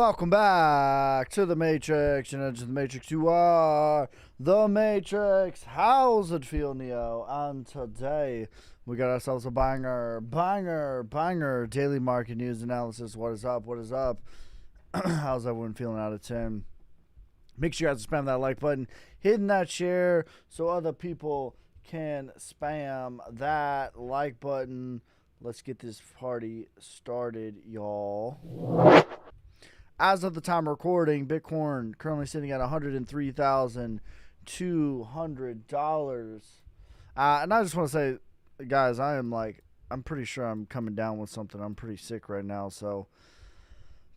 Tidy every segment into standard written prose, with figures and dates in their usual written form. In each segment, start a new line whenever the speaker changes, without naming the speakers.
Welcome back to the Matrix, and into the Matrix you are the Matrix. How's it feel, Neo? And today we got ourselves a banger daily market news analysis. What is up? What is up? How's everyone feeling out of 10? Make sure you guys spam that like button, hitting that share so other people can spam that like button. Let's get this party started, y'all. As of the time recording, Bitcoin currently sitting at $103,200. And I just want to say, guys, I'm pretty sure I'm coming down with something. I'm pretty sick right now, so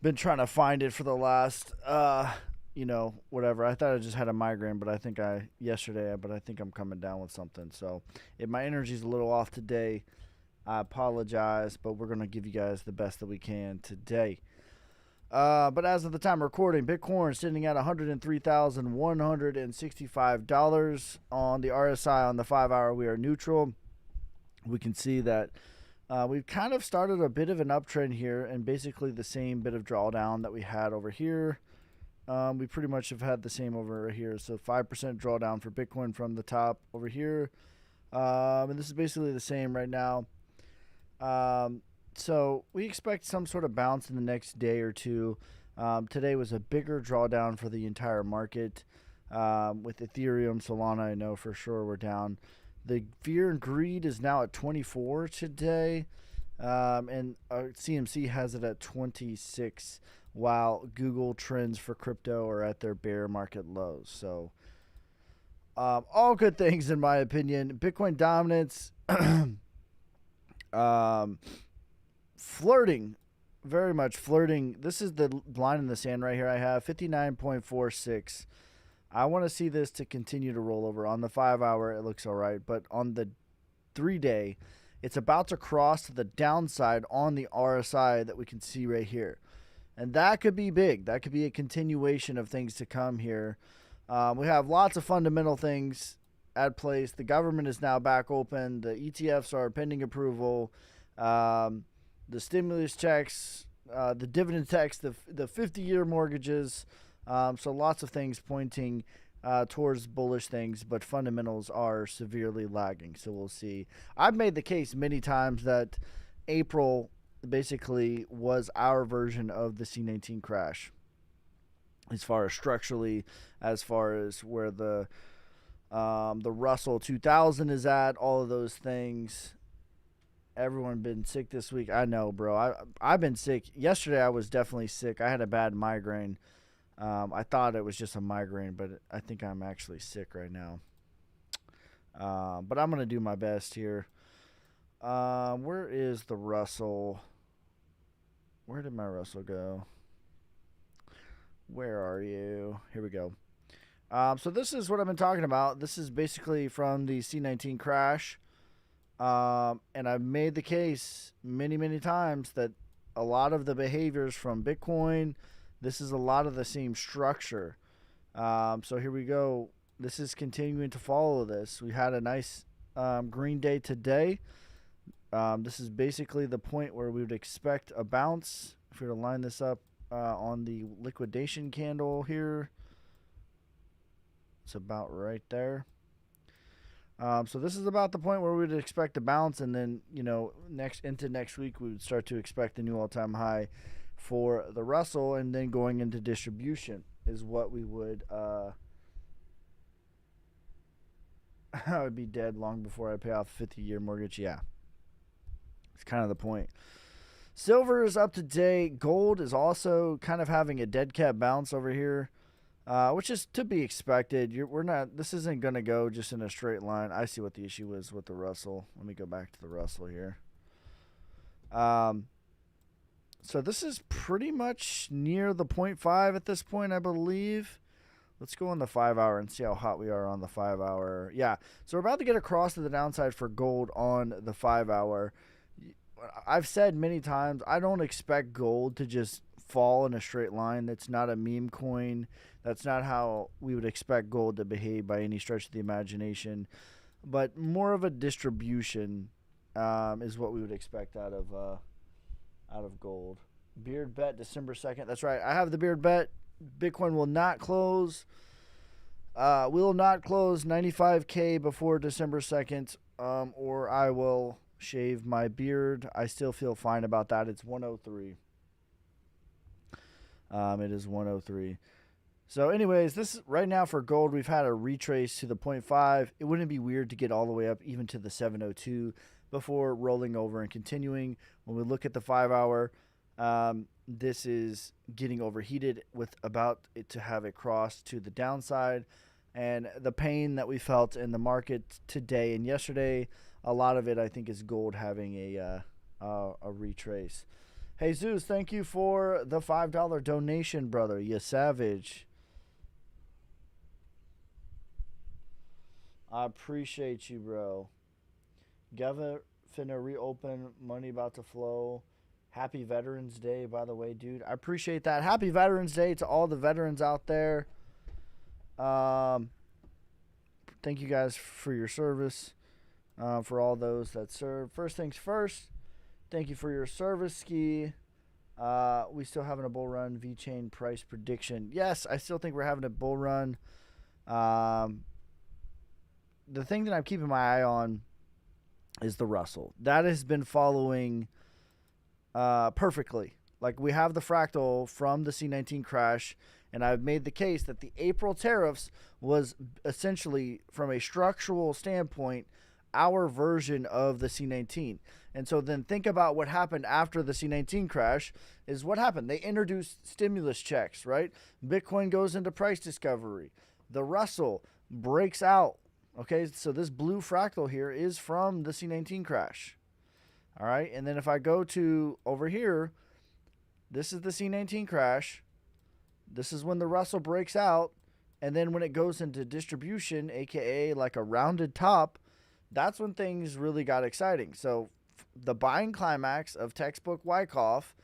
been trying to find it for the last, whatever. I thought I just had a migraine, but I think yesterday, but I think I'm coming down with something. So if my energy's a little off today, I apologize, but we're going to give you guys the best that we can today. But as of the time recording, Bitcoin sitting at $103,165 on the RSI. On the 5 hour, we are neutral. We can see that we've kind of started a bit of an uptrend here, and basically the same bit of drawdown that we had over here. We pretty much have had the same over here. So 5% drawdown for Bitcoin from the top over here. And this is basically the same right now. So we expect some sort of bounce in the next day or two. Today was a bigger drawdown for the entire market. With Ethereum, Solana, I know for sure we're down. The fear and greed is now at 24 today. And CMC has it at 26, while Google trends for crypto are at their bear market lows. So all good things in my opinion. Bitcoin dominance. Flirting, very much flirting. This is the line in the sand right here. I have 59.46. I want to see this to continue to roll over. On the 5 hour, it looks all right, but on the 3 day, it's about to cross to the downside on the RSI that we can see right here, and that could be big. That could be a continuation of things to come here. We have lots of fundamental things at place. The government is now back open. The ETFs are pending approval. The stimulus checks, the dividend tax, the 50-year mortgages. So lots of things pointing towards bullish things, but fundamentals are severely lagging. So we'll see. I've made the case many times that April basically was our version of the C19 crash, as far as structurally, as far as where the Russell 2000 is at, all of those things. Everyone been sick this week. I know, bro. I've been sick. Yesterday I was definitely sick. I had a bad migraine. I thought it was just a migraine, but I think I'm actually sick right now. But I'm going to do my best here. Where is the Russell? Where did my Russell go? Where are you? Here we go. So this is what I've been talking about. This is basically from the C19 crash. And I've made the case many times that a lot of the behaviors from Bitcoin, this is a lot of the same structure. So here we go. This is continuing to follow this. We had a nice green day today. This is basically the point where we would expect a bounce. If we were to line this up on the liquidation candle here, it's about right there. So this is about the point where we'd expect a bounce, and then into next week we would start to expect a new all-time high for the Russell, and then going into distribution is what we would. I would be dead long before I pay off a 50-year mortgage. Yeah, it's kind of the point. Silver is up to date. Gold is also kind of having a dead cat bounce over here. Which is to be expected. This isn't going to go just in a straight line. I see what the issue is with the Russell. Let me go back to the Russell here. So this is pretty much near the 0.5 at this point, I believe. Let's go on the 5 hour and see how hot we are on the 5 hour. Yeah, so we're about to get across to the downside for gold on the 5 hour. I've said many times, I don't expect gold to just fall in a straight line. That's not a meme coin. That's not how we would expect gold to behave by any stretch of the imagination. But more of a distribution is what we would expect out of gold. Beard bet December 2nd. That's right. I have the beard bet. Bitcoin will not close. Will not close 95K before December 2nd, or I will shave my beard. I still feel fine about that. It's 103. It is 103. So anyways, this right now for gold, we've had a retrace to the 0.5. It wouldn't be weird to get all the way up even to the 702 before rolling over and continuing. When we look at the 5 hour, this is getting overheated with about it to have a cross to the downside. And the pain that we felt in the market today and yesterday, a lot of it I think is gold having a retrace. Hey Zeus, thank you for the $5 donation, brother. You savage. I appreciate you, bro. Geva finna reopen, money about to flow. Happy Veterans Day, by the way, dude. I appreciate that. Happy Veterans Day to all the veterans out there. Thank you guys for your service. For all those that serve. First things first, thank you for your service, Ski. We still having a bull run. V-Chain price prediction. Yes, I still think we're having a bull run. The thing that I'm keeping my eye on is the Russell. That has been following perfectly. Like, we have the fractal from the C19 crash, and I've made the case that the April tariffs was essentially, from a structural standpoint, our version of the C19. And so then think about what happened after the C19 crash is what happened. They introduced stimulus checks, right? Bitcoin goes into price discovery. The Russell breaks out. Okay, so this blue fractal here is from the C19 crash. All right, and then if I go to over here, this is the C19 crash. This is when the Russell breaks out. And then when it goes into distribution, aka like a rounded top, that's when things really got exciting. So the buying climax of textbook Wyckoff,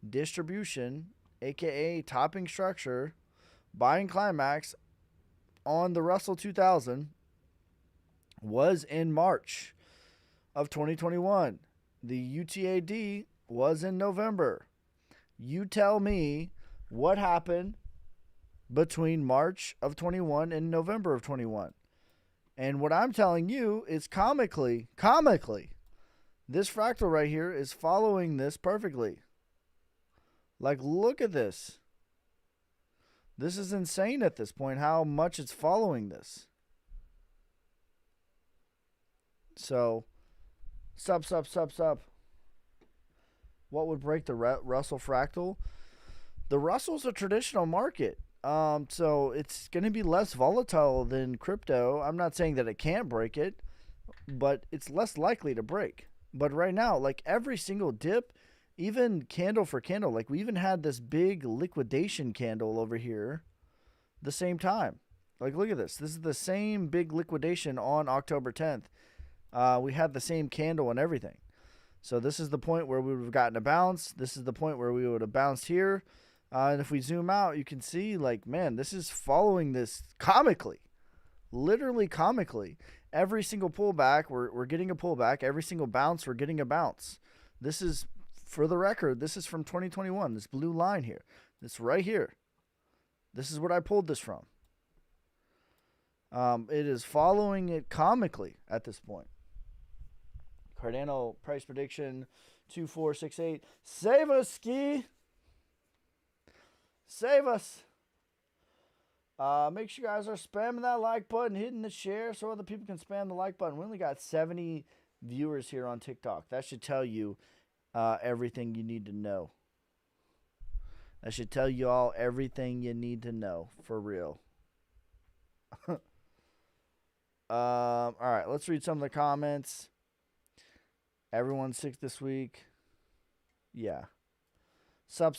distribution, aka topping structure, buying climax on the Russell 2000 was in March of 2021. The UTAD was in November. You tell me what happened between March of 21 and November of 21. And what I'm telling you is comically, this fractal right here is following this perfectly. Like, look at this. This is insane at this point, how much it's following this. So, sup. What would break the Russell fractal? The Russell's a traditional market. So it's going to be less volatile than crypto. I'm not saying that it can't break it, but it's less likely to break. But right now, like every single dip, even candle for candle, like we even had this big liquidation candle over here the same time. Like, look at this. This is the same big liquidation on October 10th. We had the same candle and everything. So this is the point where we would have gotten a bounce. This is the point where we would have bounced here. And if we zoom out, you can see, like, man, this is following this comically. Literally comically. Every single pullback, we're getting a pullback. Every single bounce, we're getting a bounce. This is, for the record, this is from 2021. This blue line here. This right here. This is what I pulled this from. It is following it comically at this point. Cardano price prediction 2468. Save us, Ski. Save us. Make sure you guys are spamming that like button, hitting the share so other people can spam the like button. We only got 70 viewers here on TikTok. That should tell you everything you need to know. That should tell you all everything you need to know, for real. All right, let's read some of the comments. Everyone's sick this week. Yeah. Sup.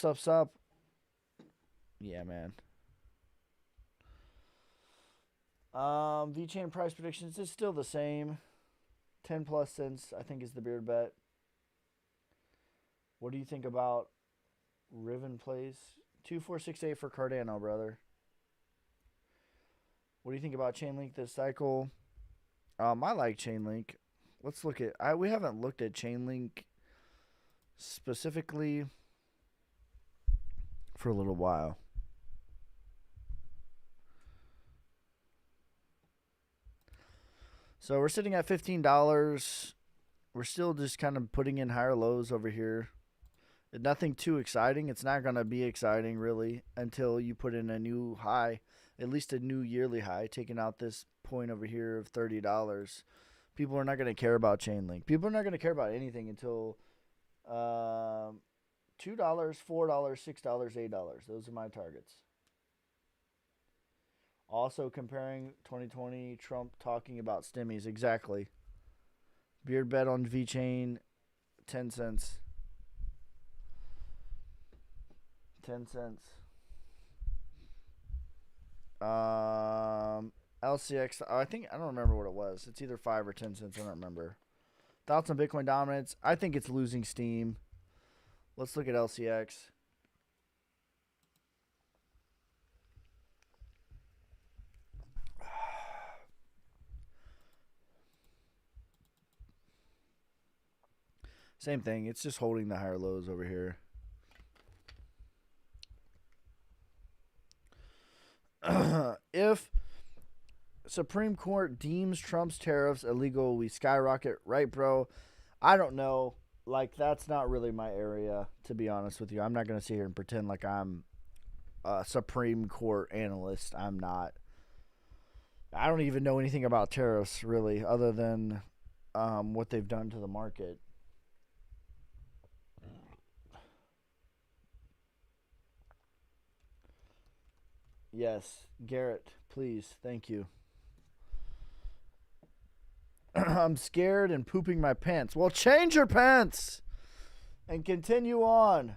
Yeah, man. V-Chain price predictions is still the same. 10 plus cents, I think, is the beard bet. What do you think about Riven plays? 2468 for Cardano, brother. What do you think about Chainlink this cycle? I like Chainlink. Let's look at... we haven't looked at Chainlink specifically. for a little while. So we're sitting at $15. We're still just kind of putting in higher lows over here. Nothing too exciting. It's not going to be exciting really until you put in a new high, at least a new yearly high, taking out this point over here of $30. People are not going to care about Chainlink. People are not going to care about anything until $2, $4, $6, $8. Those are my targets. Also comparing 2020, Trump talking about stimmies. Exactly. Beard bet on VeChain, 10 cents. 10 cents. LCX, I don't remember what it was. It's either 5 or 10 cents. I don't remember. Thoughts on Bitcoin dominance? I think it's losing steam. Let's look at LCX. Same thing. It's just holding the higher lows over here. If Supreme Court deems Trump's tariffs illegal, we skyrocket, right, bro? I don't know. Like, that's not really my area, to be honest with you. I'm not going to sit here and pretend like I'm a Supreme Court analyst. I'm not. I don't even know anything about tariffs, really, other than what they've done to the market. Yes, Garrett, please. Thank you. I'm scared and pooping my pants. Well, change your pants and continue on.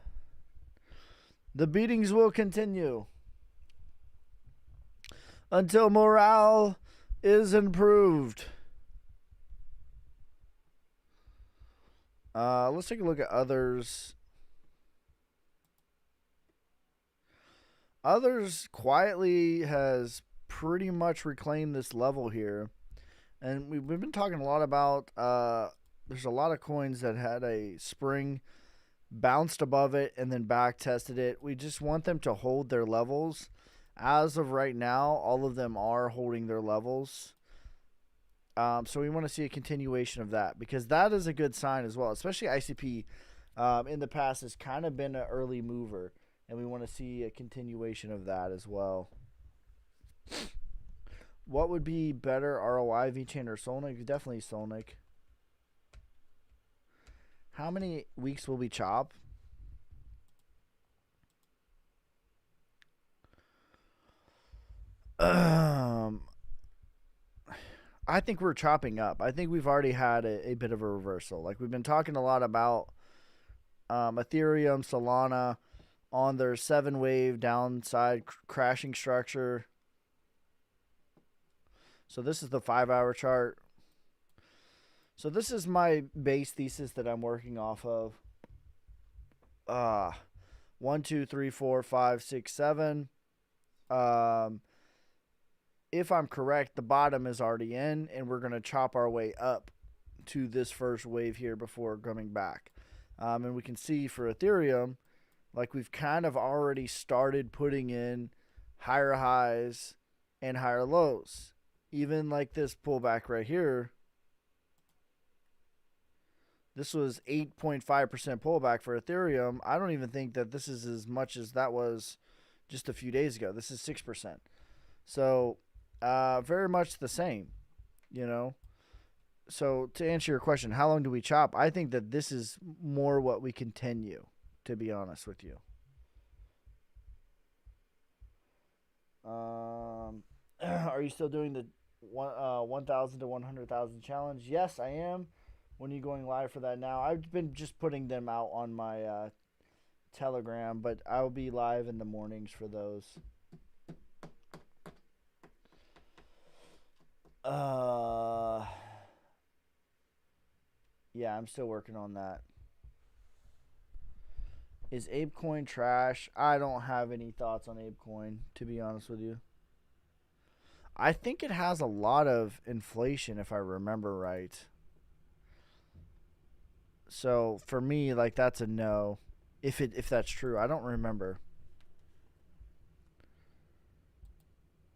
The beatings will continue until morale is improved. Let's take a look at others. Others quietly has pretty much reclaimed this level here. And we've been talking a lot about, there's a lot of coins that had a spring, bounced above it, and then back tested it. We just want them to hold their levels. As of right now, all of them are holding their levels. So we want to see a continuation of that, because that is a good sign as well. Especially ICP in the past has kind of been an early mover. And we want to see a continuation of that as well. What would be better, ROI, VeChain, or Solana? Definitely Solana. How many weeks will we chop? I think we're chopping up. I think we've already had a bit of a reversal. Like, we've been talking a lot about Ethereum, Solana, on their 7-wave downside crashing structure. So this is the 5-hour chart. So this is my base thesis that I'm working off of. 1, 2, 3, 4, 5, 6, 7. If I'm correct, the bottom is already in, and we're going to chop our way up to this first wave here before coming back. And we can see for Ethereum, like, we've kind of already started putting in higher highs and higher lows. Even like this pullback right here. This was 8.5% pullback for Ethereum. I don't even think that this is as much as that was just a few days ago. This is 6%. So, very much the same, you know. So, to answer your question, how long do we chop? I think that this is more what we continue, to be honest with you. Are you still doing the 1,000 to 100,000 challenge? Yes, I am. When are you going live for that now? I've been just putting them out on my Telegram, but I'll be live in the mornings for those. Yeah, I'm still working on that. Is ApeCoin trash? I don't have any thoughts on ApeCoin, to be honest with you. I think it has a lot of inflation, if I remember right. So for me, like, that's a no. If that's true, I don't remember.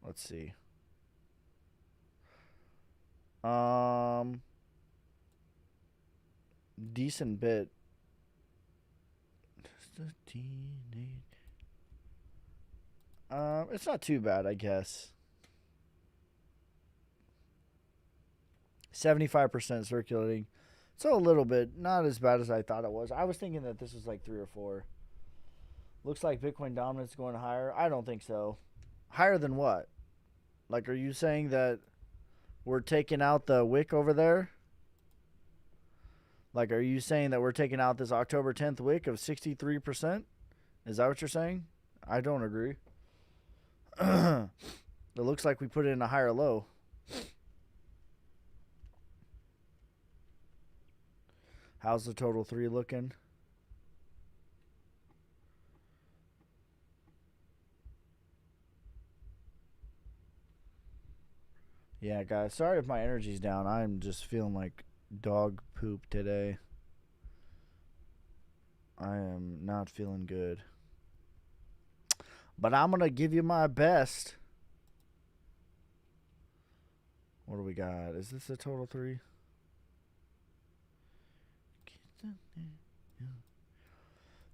Let's see. Decent bit. It's not too bad, I guess. 75% circulating. So a little bit, not as bad as I thought it was. I was thinking that this was like 3 or 4. Looks like Bitcoin dominance is going higher. I don't think so. Higher than what? Like, are you saying that we're taking out the wick over there? Like, are you saying that we're taking out this October 10th wick of 63%? Is that what you're saying? I don't agree. It looks like we put it in a higher low. How's the total 3 looking? Yeah, guys, sorry if my energy's down. I'm just feeling like dog poop today. I am not feeling good. But I'm going to give you my best. What do we got? Is this a total 3?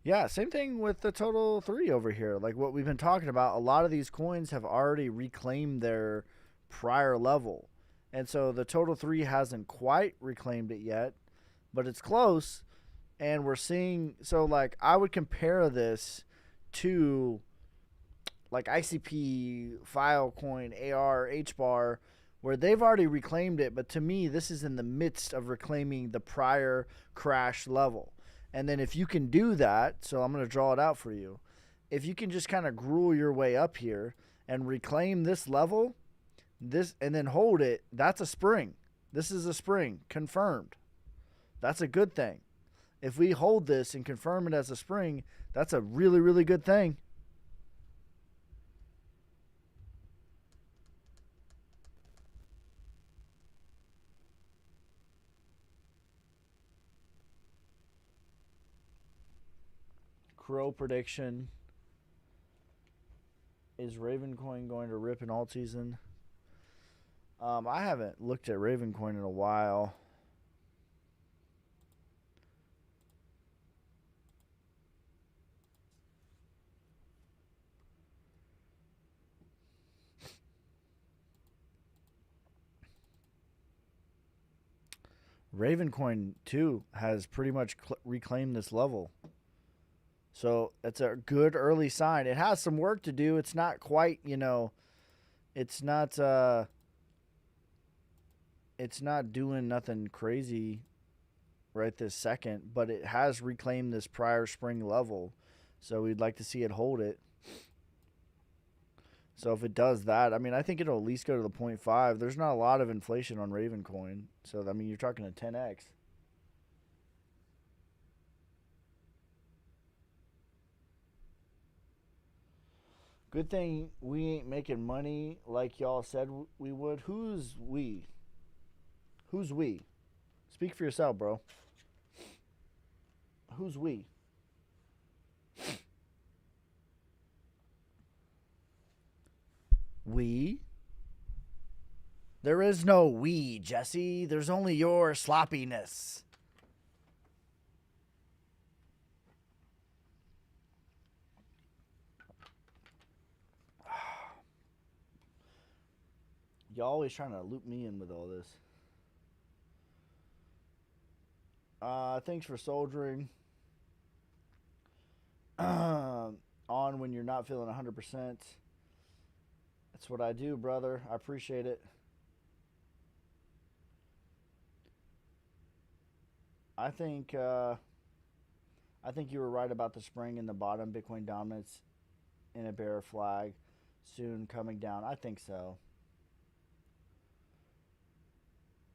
Yeah, same thing with the total 3 over here. Like what we've been talking about, a lot of these coins have already reclaimed their prior level. And so the total 3 hasn't quite reclaimed it yet, but it's close. And we're seeing, so like I would compare this to like ICP, Filecoin, AR, HBAR, where they've already reclaimed it. But to me, this is in the midst of reclaiming the prior crash level. And then if you can do that, so I'm going to draw it out for you. If you can just kind of gruel your way up here and reclaim this level, this and then hold it, that's a spring. This is a spring, confirmed. That's a good thing. If we hold this and confirm it as a spring, that's a really, really good thing. Crow prediction. Is Ravencoin going to rip in alt season? I haven't looked at Ravencoin in a while. Ravencoin too has pretty much reclaimed this level. So it's a good early sign. It has some work to do. It's not quite, it's not doing nothing crazy right this second, but it has reclaimed this prior spring level. So we'd like to see it hold it. So if it does that, I mean, I think it'll at least go to the 0.5. There's not a lot of inflation on Ravencoin. So, I mean, you're talking a 10x. Good thing we ain't making money like y'all said we would. Who's we? Who's we? Speak for yourself, bro. Who's we? We? There is no we, Jesse. There's only your sloppiness. Y'all always trying to loop me in with all this. Thanks for soldiering on when you're not feeling 100%. That's what I do, brother. I appreciate it. I think you were right about the spring in the bottom. Bitcoin dominance in a bear flag soon coming down. I think so.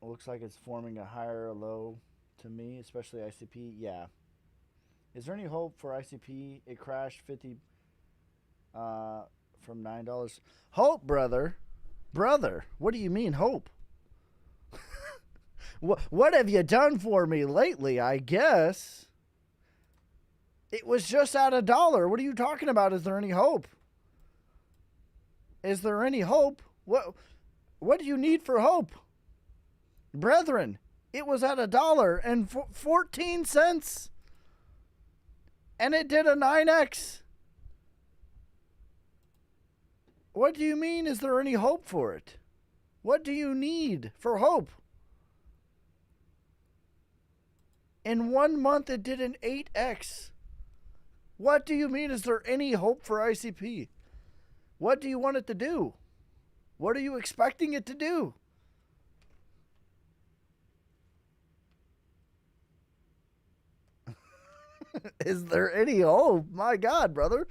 It looks like it's forming a higher low to me, especially ICP. Yeah. Is there any hope for ICP? It crashed 50 from $9. Hope, brother. Brother, what do you mean hope? What have you done for me lately, I guess? It was just at $1. What are you talking about? Is there any hope? Is there any hope? What do you need for hope? Brethren, it was at $1.14 and it did a 9x. What do you mean? Is there any hope for it? What do you need for hope? In 1 month, it did an 8x. What do you mean? Is there any hope for ICP? What do you want it to do? What are you expecting it to do? Is there any hope? My God, brother.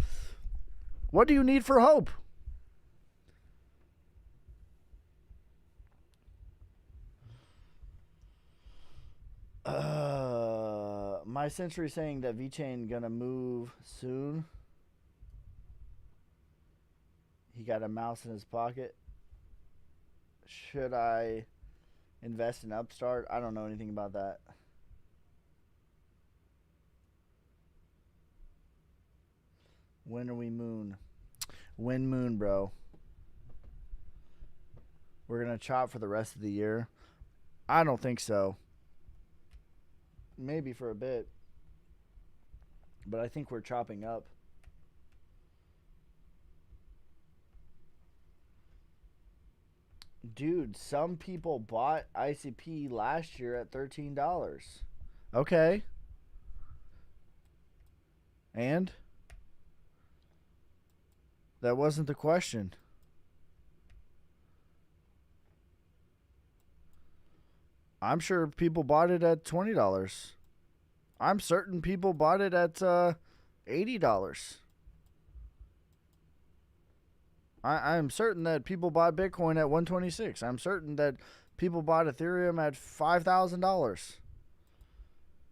What do you need for hope? My Century saying that VeChain gonna move soon. He got a mouse in his pocket. Should I invest in Upstart? I don't know anything about that. When are we moon? When moon, bro? We're gonna chop for the rest of the year? I don't think so. Maybe for a bit. But I think we're chopping up. Dude, some people bought ICP last year at $13. Okay. And? That wasn't the question. I'm sure people bought it at $20. I'm certain people bought it at $80. I'm certain that people bought Bitcoin at $126. I'm certain that people bought Ethereum at $5,000.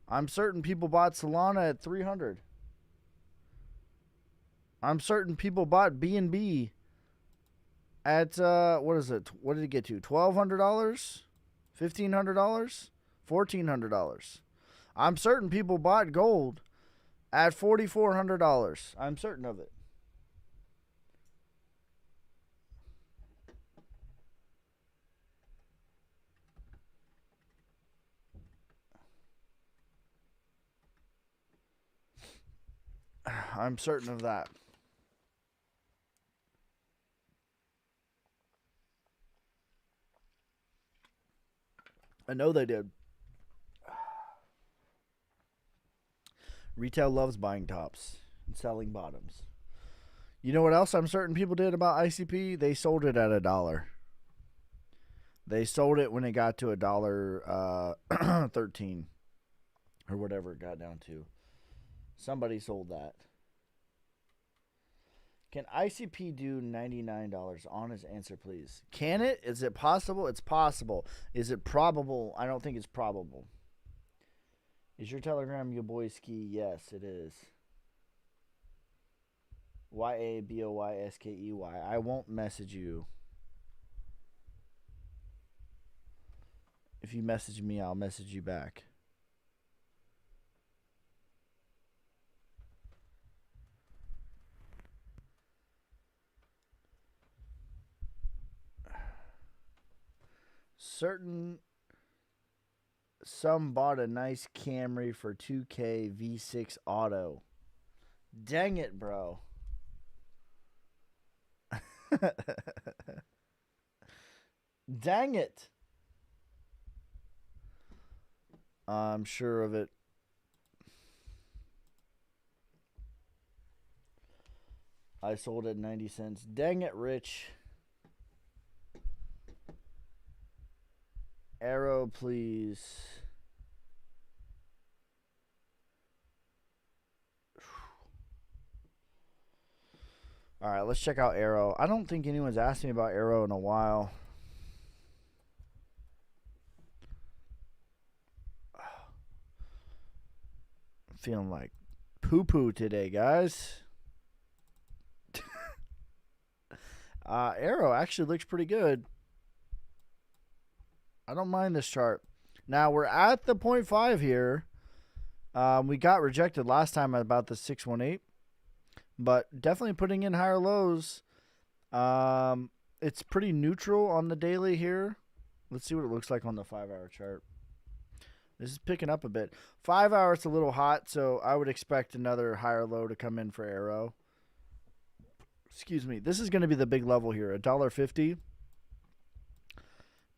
I'm certain people bought Solana at $300. I'm certain people bought BNB at what is it? What did it get to? $1,200? $1,500? $1,400. I'm certain people bought gold at $4,400. I'm certain of it. I'm certain of that. I know they did. Retail loves buying tops and selling bottoms. You know what else I'm certain people did about ICP? They sold it at $1. They sold it when it got to $1.13 or whatever it got down to. Somebody sold that. Can ICP do $99? Honest answer, please. Can it? Is it possible? It's possible. Is it probable? I don't think it's probable. Is your Telegram your boy Ski? Yes, it is. YABOYSKEY. I won't message you. If you message me, I'll message you back. Some bought a nice Camry for $2K V6 auto. Dang it, bro. Dang it. I'm sure of it. I sold at 90 cents. Dang it, Rich. Arrow, please. All right, let's check out Arrow. I don't think anyone's asked me about Arrow in a while. I'm feeling like poo-poo today, guys. Arrow actually looks pretty good. I don't mind this chart. Now, we're at the 0.5 here. We got rejected last time at about the 618. But definitely putting in higher lows. It's pretty neutral on the daily here. Let's see what it looks like on the 5-hour chart. This is picking up a bit. 5 hour, it's a little hot, so I would expect another higher low to come in for Arrow. Excuse me. This is going to be the big level here, $1.50.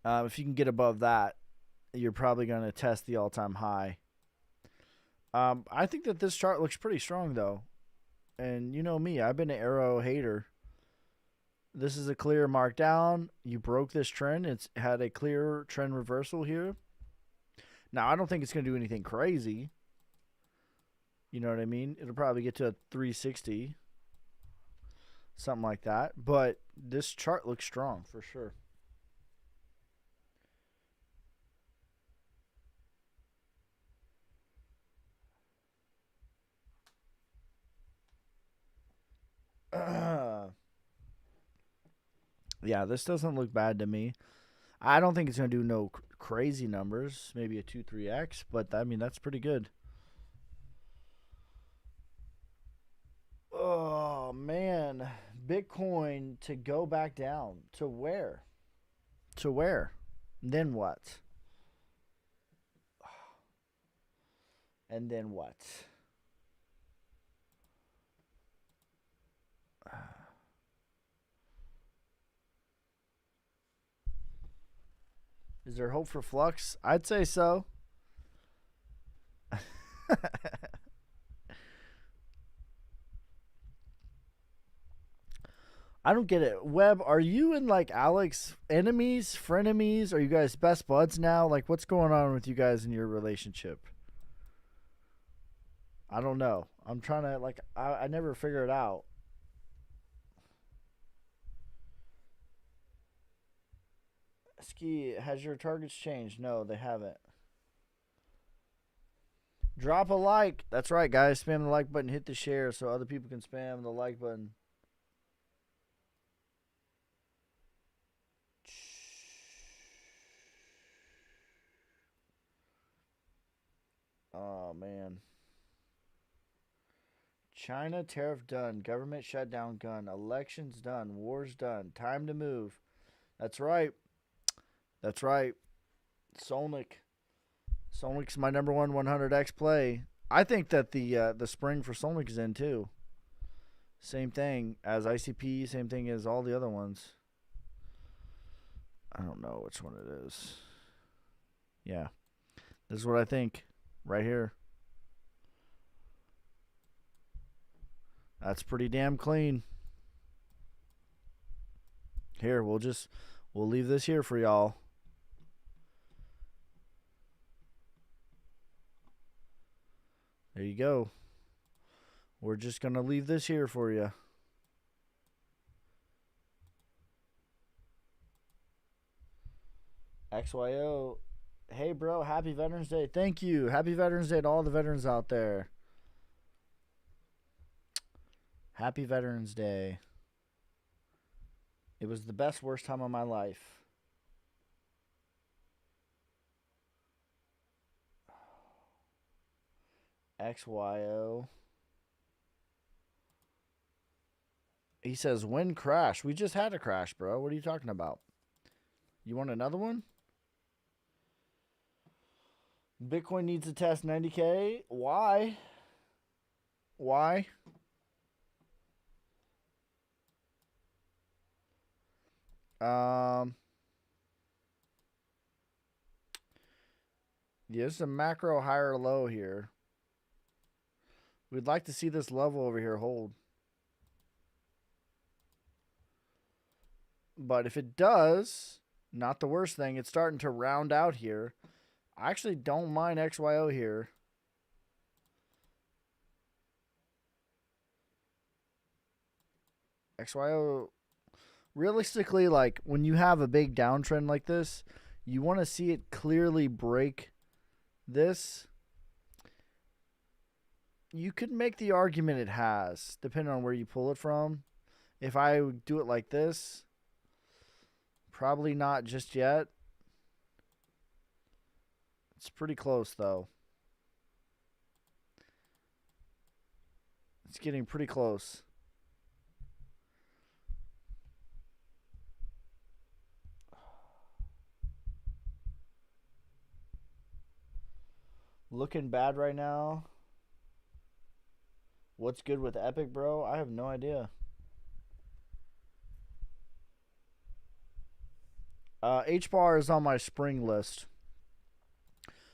If you can get above that, you're probably going to test the all-time high. I think that this chart looks pretty strong, though. And you know me, I've been an Arrow hater. This is a clear markdown. You broke this trend. It's had a clear trend reversal here. Now, I don't think it's going to do anything crazy. You know what I mean? It'll probably get to a 360. Something like that. But this chart looks strong for sure. Yeah, this doesn't look bad to me. I don't think it's going to do no crazy numbers. Maybe a 2-3x, but I mean, that's pretty good. Oh, man. Bitcoin to go back down. To where? To where? Then what? And then what? Is there hope for flux? I'd say so. I don't get it. Webb, are you and like Alex enemies, frenemies? Are you guys best buds now? Like, what's going on with you guys in your relationship? I don't know. I'm trying to, like, I never figure it out. Ski, has your targets changed? No, they haven't. Drop a like. That's right, guys. Spam the like button. Hit the share so other people can spam the like button. Oh, man. China tariff done. Government shutdown done. Elections done. Wars done. Time to move. That's right. That's right. Solnik. Solnik's my number one 100x play. I think that the spring for Solnik is in too. Same thing as ICP. Same thing as all the other ones. I don't know which one it is. Yeah. This is what I think. Right here. That's pretty damn clean. Here, we'll leave this here for y'all. There you go. We're just going to leave this here for you. XYO. Hey, bro. Happy Veterans Day. Thank you. Happy Veterans Day to all the veterans out there. Happy Veterans Day. It was the best, worst time of my life. XYO. He says, when crash? We just had a crash, bro. What are you talking about? You want another one? Bitcoin needs to test 90K. Why? Why? Yeah, this is a macro higher low here. We'd like to see this level over here hold. But if it does, not the worst thing. It's starting to round out here. I actually don't mind XYO here. XYO, realistically, like when you have a big downtrend like this, you want to see it clearly break this. You could make the argument it has, depending on where you pull it from. If I would do it like this, probably not just yet. It's pretty close, though. It's getting pretty close. looking bad right now. What's good with Epic, bro? I have no idea. HBAR is on my spring list.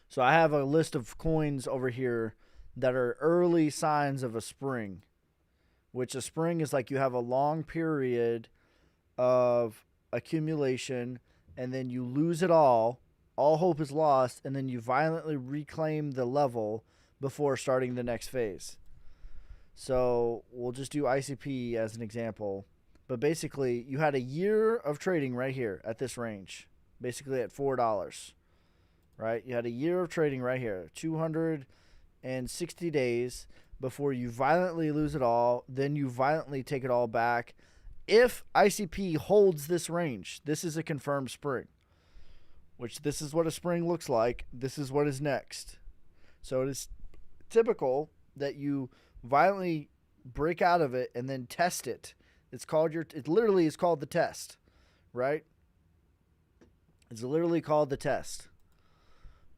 So I have a list of coins over here that are early signs of a spring. Which a spring is like you have a long period of accumulation and then you lose it all hope is lost, and then you violently reclaim the level before starting the next phase. So we'll just do ICP as an example. But basically, you had a year of trading right here at this range, basically at $4, right? You had a year of trading right here, 260 days before you violently lose it all, then you violently take it all back. If ICP holds this range, this is a confirmed spring, which this is what a spring looks like. This is what is next. So it is typical that you violently break out of it and then test it. It literally is called the test, right? It's literally called the test.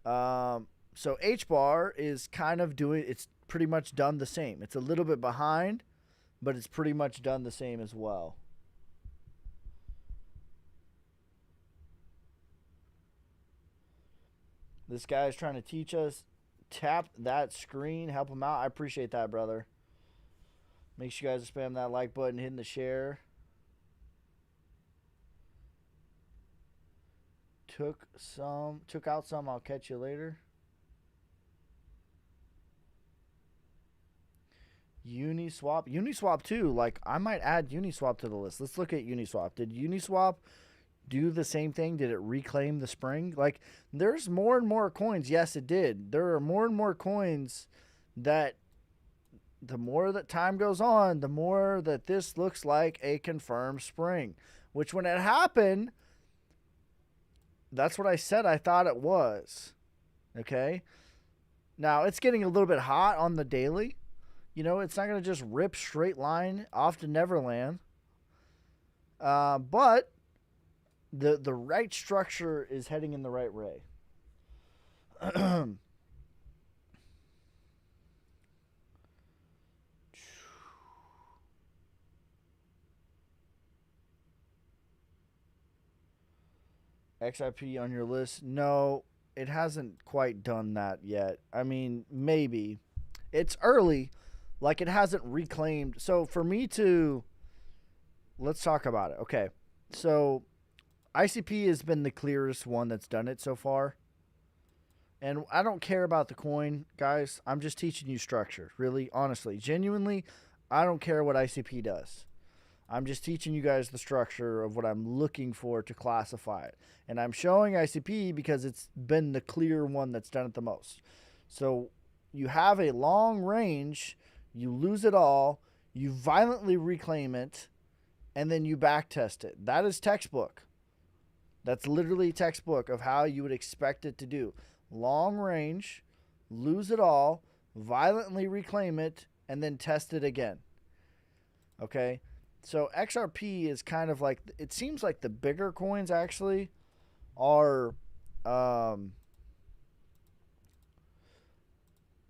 So HBAR is kind of it's pretty much done the same. It's a little bit behind, but it's pretty much done the same as well. This guy's trying to teach us. Tap that screen. Help him out. I appreciate that, brother. Make sure you guys spam that like button, hitting the share. Took out some. I'll catch you later. Uniswap too. Like, I might add Uniswap to the list. Let's look at Uniswap. Did Uniswap do the same thing? Did it reclaim the spring? Like, there's more and more coins. Yes, it did. There are more and more coins that the more that time goes on, the more that this looks like a confirmed spring, which when it happened, that's what I said I thought it was. Okay. Now it's getting a little bit hot on the daily. You know, it's not going to just rip straight line off to Neverland. But the right structure is heading in the right way. XIP on your list? No, it hasn't quite done that yet. I mean, maybe. It's early. Like, it hasn't reclaimed. So for me to... Let's talk about it. Okay. So ICP has been the clearest one that's done it so far. And I don't care about the coin, guys. I'm just teaching you structure. Really, honestly. Genuinely, I don't care what ICP does. I'm just teaching you guys the structure of what I'm looking for to classify it. And I'm showing ICP because it's been the clear one that's done it the most. So you have a long range, you lose it all, you violently reclaim it, and then you back test it. That is textbook. That's literally textbook of how you would expect it to do. Long range, lose it all, violently reclaim it, and then test it again. Okay? So XRP is kind of like, it seems like the bigger coins actually are,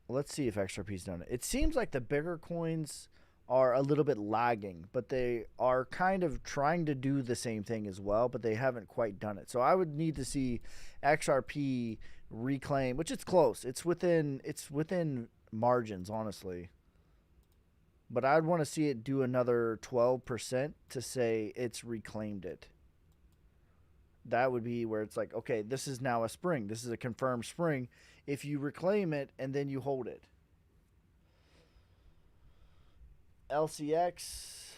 let's see if XRP's done it. It seems like the bigger coins are a little bit lagging, but they are kind of trying to do the same thing as well, but they haven't quite done it. So I would need to see XRP reclaim, which it's close. It's within margins, honestly. But I'd want to see it do another 12% to say it's reclaimed it. That would be where it's like, okay, this is now a spring. This is a confirmed spring. If you reclaim it and then you hold it. LCX.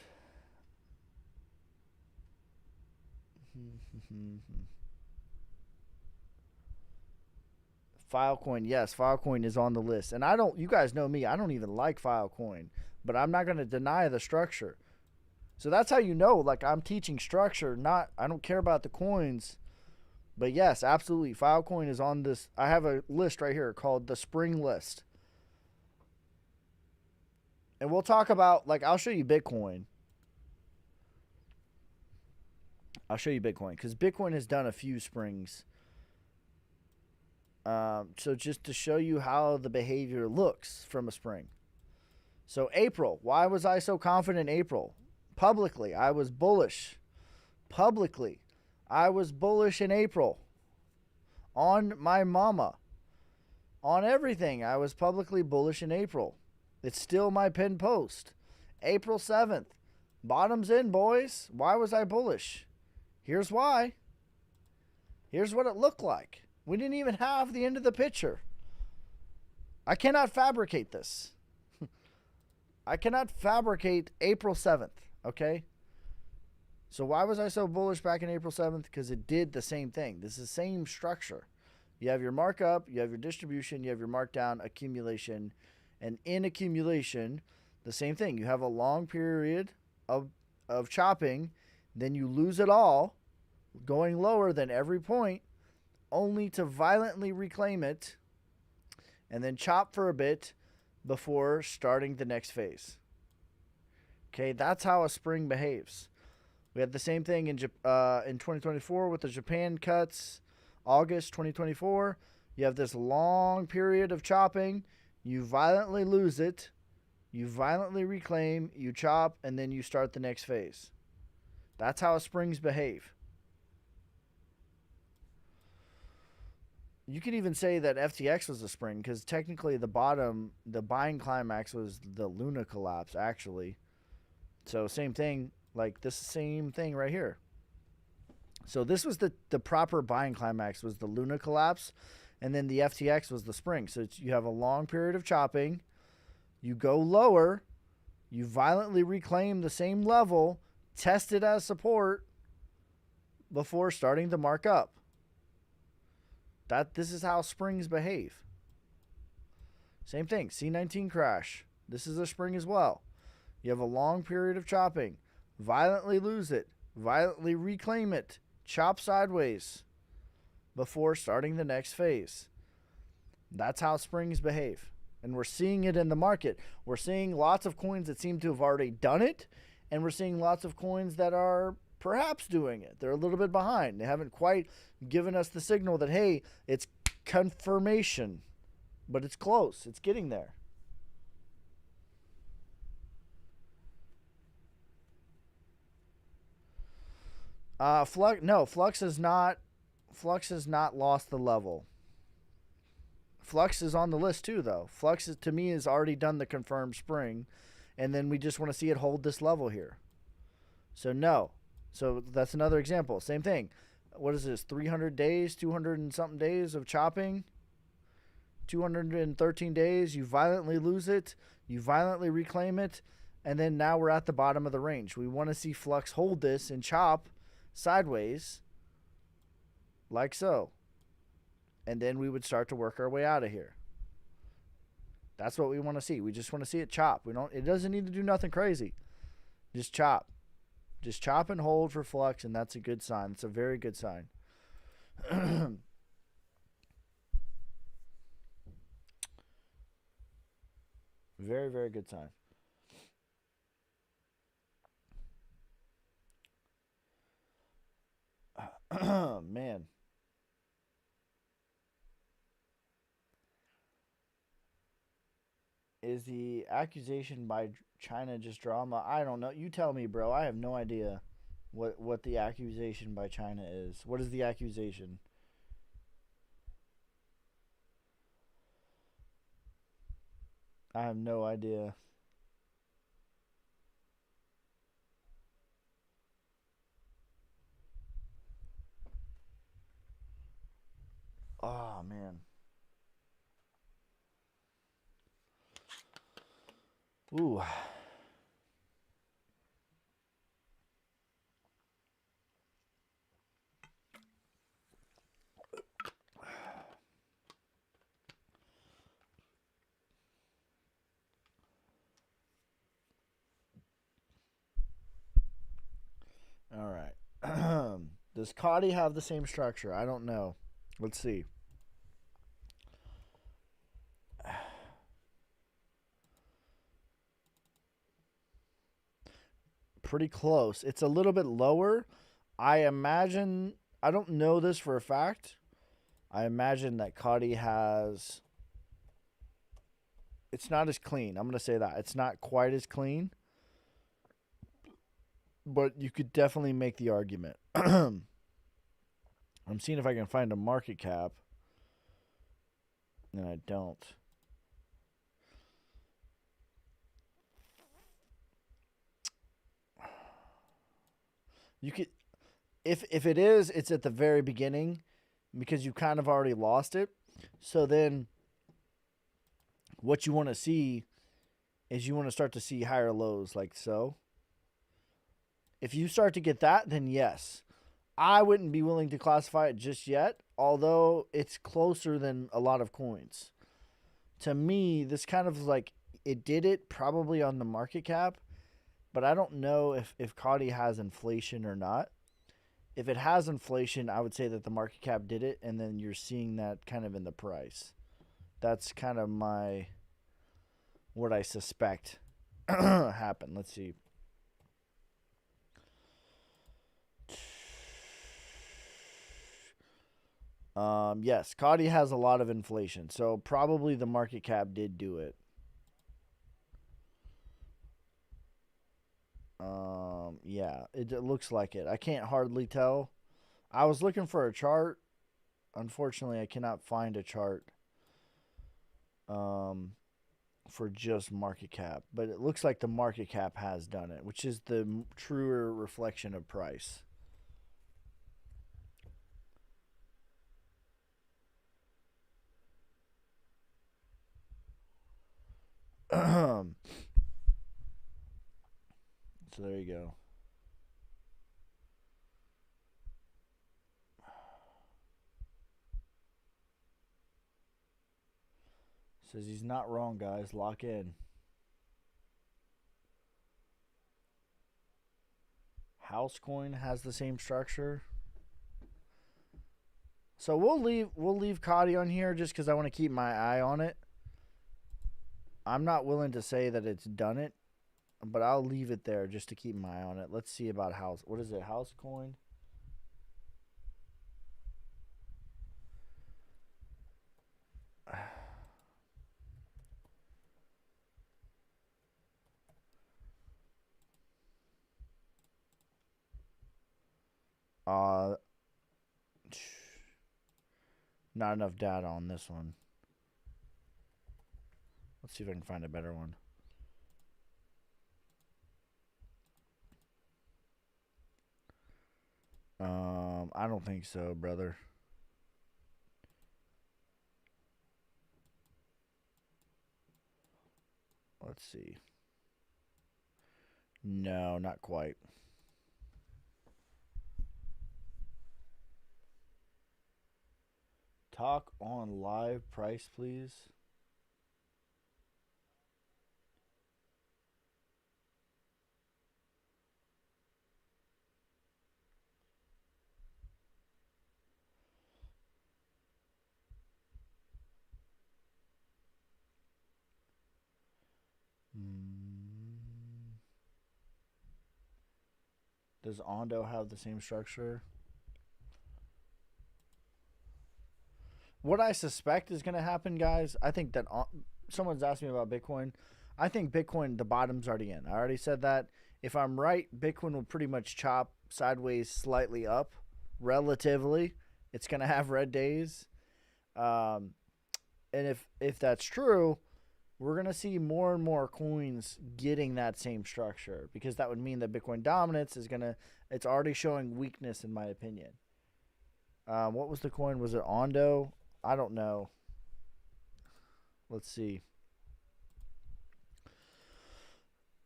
Filecoin, yes, Filecoin is on the list. And you guys know me, I don't even like Filecoin. But I'm not going to deny the structure. So that's how you know, like, I'm teaching structure, I don't care about the coins. But yes, absolutely, Filecoin is on this. I have a list right here called the spring list. And we'll talk about, like, I'll show you Bitcoin. Because Bitcoin has done a few springs. So just to show you how the behavior looks from a spring. So April, why was I so confident in April? Publicly, I was bullish. Publicly, I was bullish in April. On my mama. On everything, I was publicly bullish in April. It's still my pinned post. April 7th. Bottoms in, boys. Why was I bullish? Here's why. Here's what it looked like. We didn't even have the end of the picture. I cannot fabricate this. I cannot fabricate April 7th, okay? So why was I so bullish back in April 7th? Because it did the same thing. This is the same structure. You have your markup, you have your distribution, you have your markdown, accumulation. And in accumulation, the same thing. You have a long period of chopping, then you lose it all, going lower than every point, only to violently reclaim it, and then chop for a bit before starting the next phase. Okay, that's how a spring behaves. We had the same thing in 2024 with the Japan cuts. August 2024, you have this long period of chopping. You violently lose it. You violently reclaim. You chop, and then you start the next phase. That's how springs behave. You could even say that FTX was a spring because technically the buying climax was the Luna collapse, actually. So same thing, like this same thing right here. So this was the proper buying climax was the Luna collapse, and then the FTX was the spring. So you have a long period of chopping. You go lower. You violently reclaim the same level, test it as support before starting to mark up. This is how springs behave. Same thing, C19 crash. This is a spring as well. You have a long period of chopping. Violently lose it. Violently reclaim it. Chop sideways before starting the next phase. That's how springs behave. And we're seeing it in the market. We're seeing lots of coins that seem to have already done it. And we're seeing lots of coins that are perhaps doing it. They're a little bit behind. They haven't quite given us the signal that, hey, it's confirmation. But it's close. It's getting there. Flux has not lost the level. Flux is on the list too, though. Flux to me has already done the confirmed spring, and then we just want to see it hold this level here. So no. So that's another example. Same thing. What is this? 300 days, 200 and something days of chopping. 213 days. You violently lose it. You violently reclaim it, and then now we're at the bottom of the range. We want to see Flux hold this and chop sideways like so, and then we would start to work our way out of here. That's what we want to see. We just want to see it chop. It doesn't need to do nothing crazy. Just chop and hold for Flux, and that's a good sign. It's a very good sign. Very, very good sign. Man. Is the accusation by China just drama? I don't know. You tell me, bro. I have no idea what the accusation by China is. What is the accusation? I have no idea. Oh, man. Ooh. All right. Does Cotty have the same structure? I don't know. Let's see. Pretty close. It's a little bit lower. I imagine, I don't know this for a fact. I imagine that Cuddy has... It's not as clean. I'm going to say that. It's not quite as clean. But you could definitely make the argument. I'm seeing if I can find a market cap. And I don't. You could... If it is, it's at the very beginning. Because you kind of already lost it. So then... What you want to see is you want to start to see higher lows like so. If you start to get that, then yes. I wouldn't be willing to classify it just yet, although it's closer than a lot of coins. To me, this kind of like, it did it probably on the market cap, but I don't know if Cuddy has inflation or not. If it has inflation, I would say that the market cap did it, and then you're seeing that kind of in the price. That's kind of what I suspect happened. Let's see. Yes, Cuddy has a lot of inflation, so probably the market cap did do it. Yeah, it looks like it. I can't hardly tell. I was looking for a chart. Unfortunately, I cannot find a chart. For just market cap, but it looks like the market cap has done it, which is the truer reflection of price. So there you go. Says he's not wrong, guys. Lock in. Housecoin has the same structure. So we'll leave Cuddy on here just because I want to keep my eye on it. I'm not willing to say that it's done it, but I'll leave it there just to keep my eye on it. Let's see about what is it? Housecoin. Not enough data on this one. Let's see if I can find a better one. I don't think so, brother. Let's see. No, not quite. Talk on live price, please. Does Ondo have the same structure? What I suspect is going to happen, guys, I think that someone's asked me about Bitcoin. I think Bitcoin, the bottom's already in. I already said that. If I'm right, Bitcoin will pretty much chop sideways slightly up, relatively. It's going to have red days. And if that's true, we're going to see more and more coins getting that same structure, because that would mean that Bitcoin dominance is going to, it's already showing weakness in my opinion. What was the coin? Was it Ondo? I don't know. Let's see.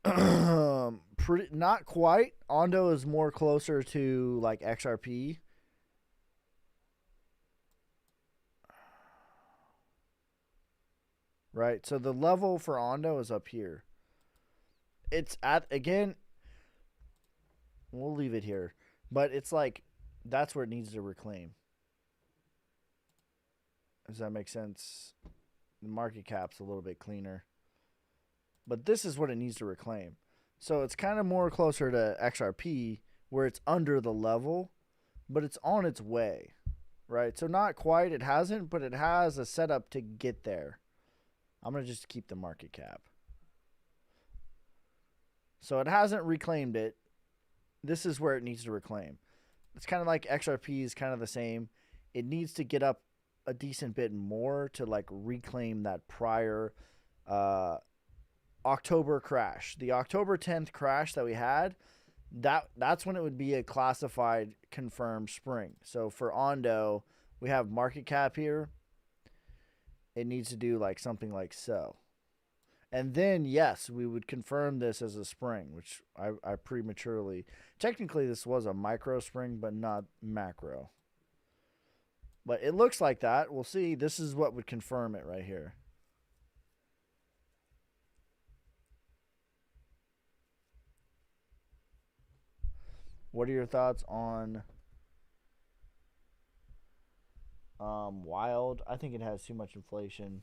Pretty, not quite. Ondo is more closer to like XRP. Right, so the level for Ondo is up here. It's at, again, we'll leave it here, but it's like, that's where it needs to reclaim. Does that make sense? The market cap's a little bit cleaner, but this is what it needs to reclaim. So it's kind of more closer to XRP, where it's under the level, but it's on its way. right? So not quite, it hasn't, but it has a setup to get there. I'm going to just keep the market cap. So it hasn't reclaimed it. This is where it needs to reclaim. It's kind of like XRP is kind of the same. It needs to get up a decent bit more to like reclaim that prior October crash. The October 10th crash that we had, that's when it would be a classified confirmed spring. So for Ondo, we have market cap here. It needs to do like something like so. And then, yes, we would confirm this as a spring, which I prematurely... Technically, this was a micro spring, but not macro. But it looks like that. We'll see. This is what would confirm it right here. What are your thoughts on Wild? I think it has too much inflation.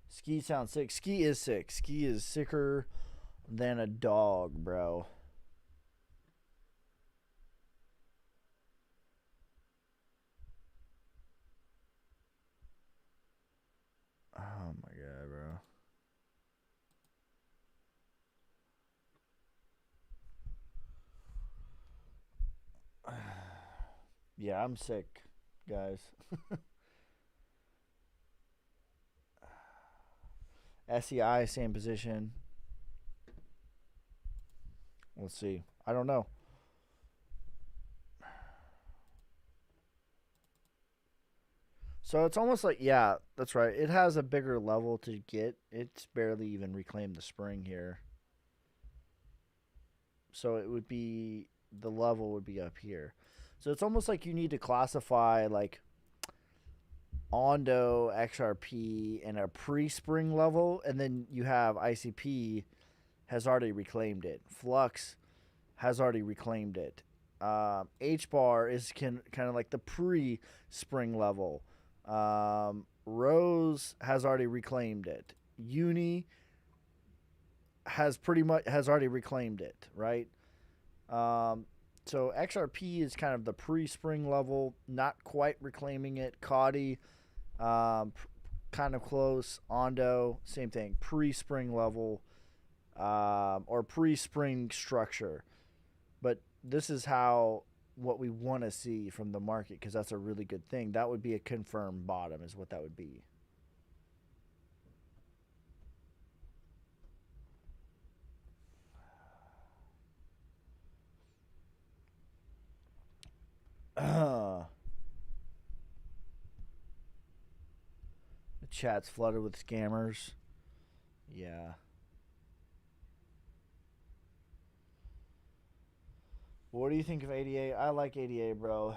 Ski sounds sick. Ski is sick. Ski is sicker than a dog, bro. Oh my god, bro. Yeah, I'm sick, guys. SEI, same position. Let's see. I don't know. So it's almost like, yeah, that's right. It has a bigger level to get. It's barely even reclaimed the spring here. So it would be, the level would be up here. So it's almost like you need to classify like Ondo, XRP, and a pre-spring level, and then you have ICP has already reclaimed it. Flux has already reclaimed it. HBAR is kind of like the pre-spring level. Rose has already reclaimed it. Uni has already reclaimed it, right? So XRP is kind of the pre-spring level, not quite reclaiming it. Caudy, kind of close. Ondo, same thing, pre-spring level, or pre-spring structure. But this is what we want to see from the market, because that's a really good thing. That would be a confirmed bottom, is what that would be. The chat's flooded with scammers. Yeah. What do you think of ADA? I like ADA, bro.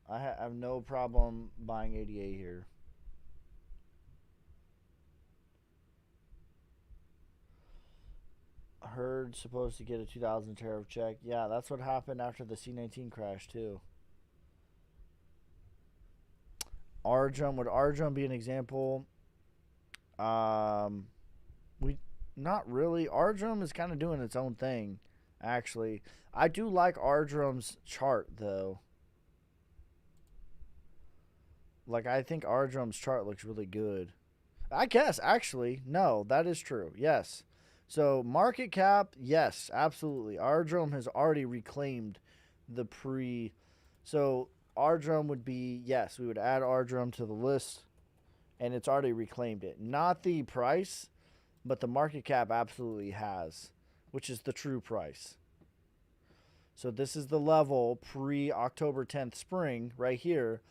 I have no problem buying ADA here. Heard supposed to get a 2,000 tariff check. Yeah, that's what happened after the C19 crash too. Arjum, would Arjum be an example? We not really. Arjum is kind of doing its own thing, actually. I do like Arjum's chart though. Like, I think Arjum's chart looks really good. I guess, actually, no, that is true. Yes. So, market cap, yes, absolutely. Arjum has already reclaimed the pre. So, Arjum would be, yes, we would add Arjum to the list, and it's already reclaimed it. Not the price, but the market cap absolutely has, which is the true price. So, this is the level pre-October 10th spring right here.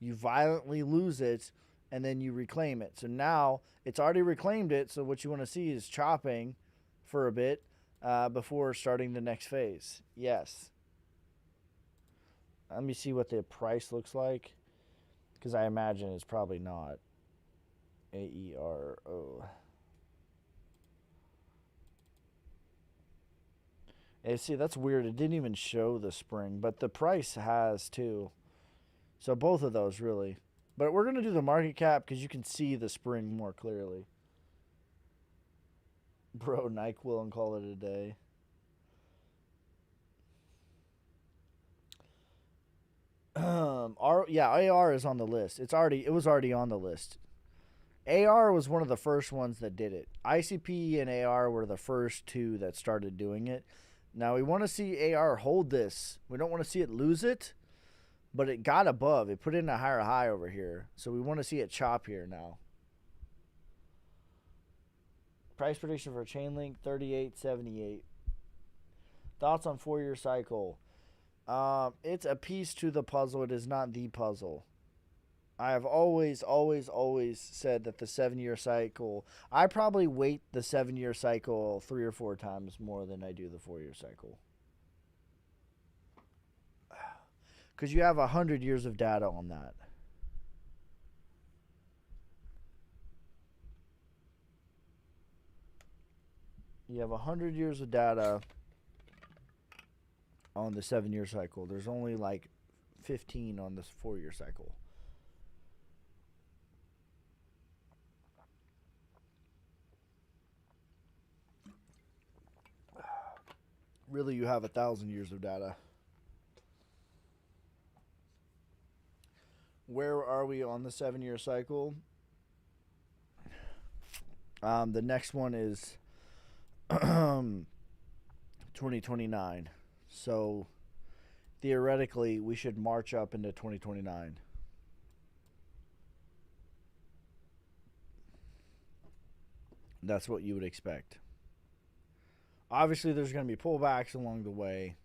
You violently lose it, and then you reclaim it. So now it's already reclaimed it. So what you want to see is chopping for a bit before starting the next phase. Yes. Let me see what the price looks like, because I imagine it's probably not. AERO. And see, that's weird. It didn't even show the spring, but the price has too. So both of those, really. But we're going to do the market cap because you can see the spring more clearly. Bro, NyQuil and call it a day. AR is on the list. It was already on the list. AR was one of the first ones that did it. ICP and AR were the first two that started doing it. Now we want to see AR hold this. We don't want to see it lose it, but it got above. It put in a higher high over here. So we want to see it chop here now. Price prediction for Chainlink 38.78. Thoughts on 4-year cycle? It's a piece to the puzzle. It is not the puzzle. I have always said that the 7-year cycle, I probably weight the 7-year cycle 3 or 4 times more than I do the 4-year cycle. Because you have 100 years of data on that. You have 100 years of data on the 7-year cycle. There's only like 15 on this 4-year cycle. Really, you have 1,000 years of data. Where are we on the 7-year cycle? The next one is 2029. So theoretically, we should march up into 2029. That's what you would expect. Obviously, there's going to be pullbacks along the way.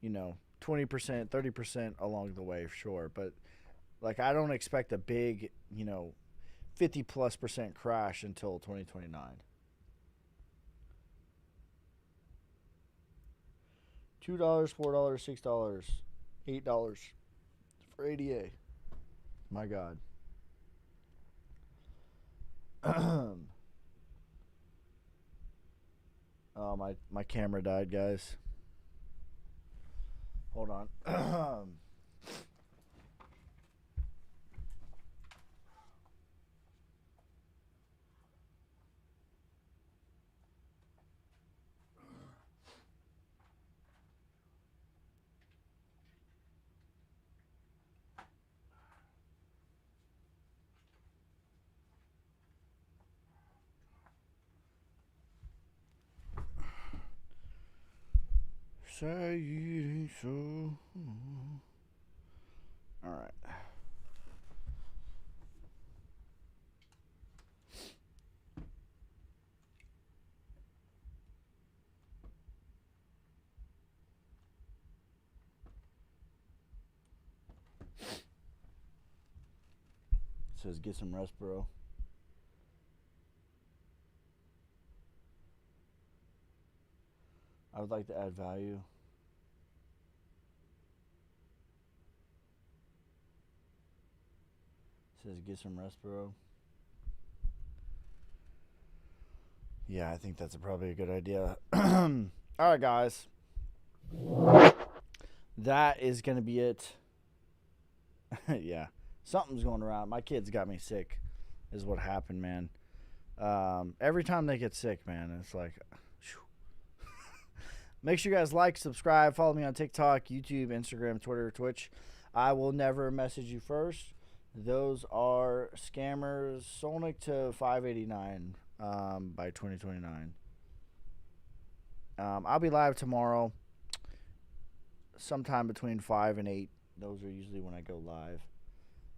20%, 30% along the way, sure. But, I don't expect a big, 50+% crash until 2029. $2, $4, $6, $8 for ADA. My God. Oh, my camera died, guys. Hold on. Say it ain't so. All right. It says get some rest, bro. I would like to add value. It says get some rest, bro. Yeah, I think that's probably a good idea. All right, guys. That is going to be it. Yeah. Something's going around. My kids got me sick is what happened, man. Every time they get sick, man, it's like... Make sure you guys like, subscribe, follow me on TikTok, YouTube, Instagram, Twitter, Twitch. I will never message you first. Those are scammers. Solnic to 589 by 2029. I'll be live tomorrow sometime between 5 and 8. Those are usually when I go live.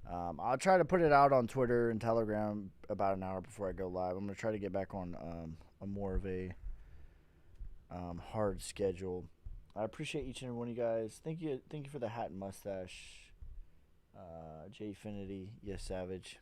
I'll try to put it out on Twitter and Telegram about an hour before I go live. I'm going to try to get back on a more of a hard schedule. I appreciate each and every one of you guys. Thank you for the hat and mustache. Jfinity, yes, Savage.